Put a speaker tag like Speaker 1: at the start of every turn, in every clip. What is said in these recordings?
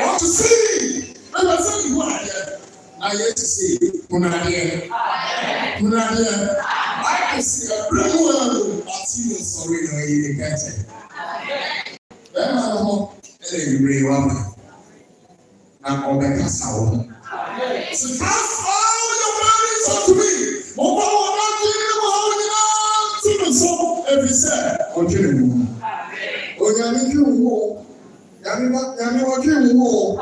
Speaker 1: I want to see. Let me see who are here. I yet to see Munadier. I can see a brand new one. I see you sorry no you can't say. Then I know any brave one. Now Obeka Sawo. So cast all your burdens unto me. Every say, continue. Oh, Yami watching war.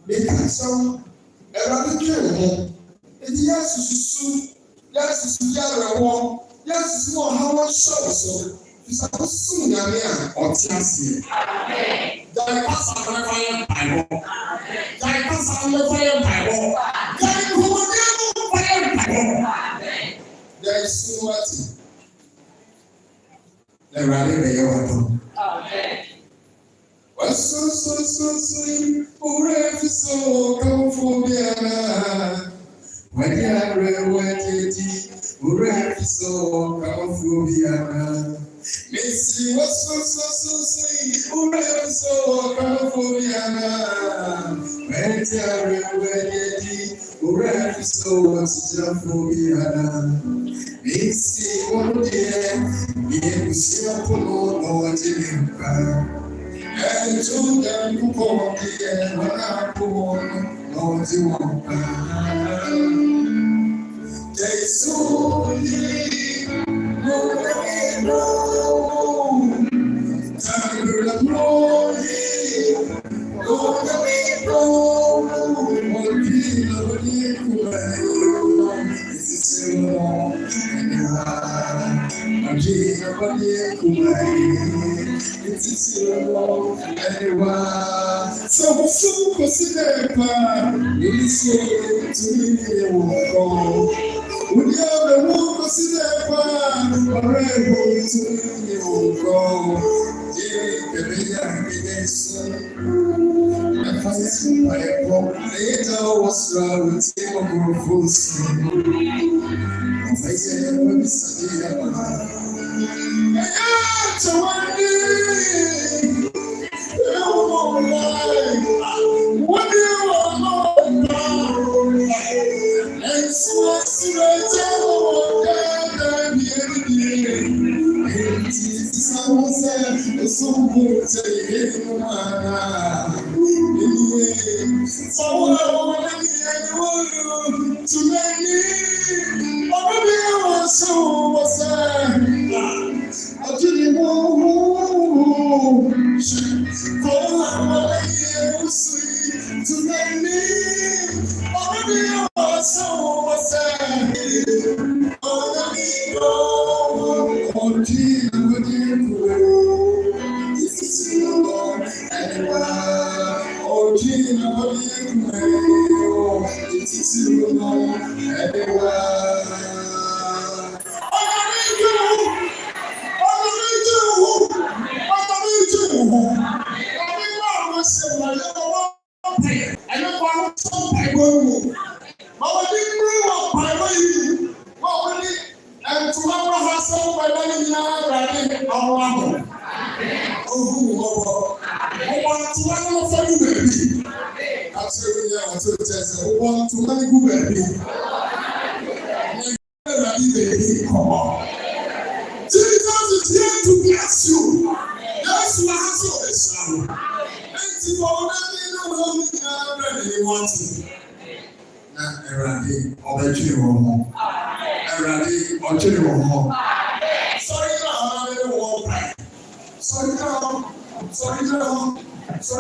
Speaker 1: They can't sound. Eradicating. Yes, yes, yes, war. Yes, more how much so. It's a soon, Yamia, or Tiasi. Die pass on the fire Bible. Die pass on the fire Bible. Die command fire Bible. There is so much. The rally they are. So, so, come for me. When you are ready, so, come for me. Missy was so, come for me. When you are ready, so, come for me. Missy, one day, you see a polo or a and to them who call me and when I go on, no, you won't. They saw me, no, time to glory, so consider you say to me, would you ever walk consider or able to go? And for this, later was with him of full sleep. I said, when we said, what do you want? And so so good Jesus is here to bless you. That's why I saw this now. Sorry,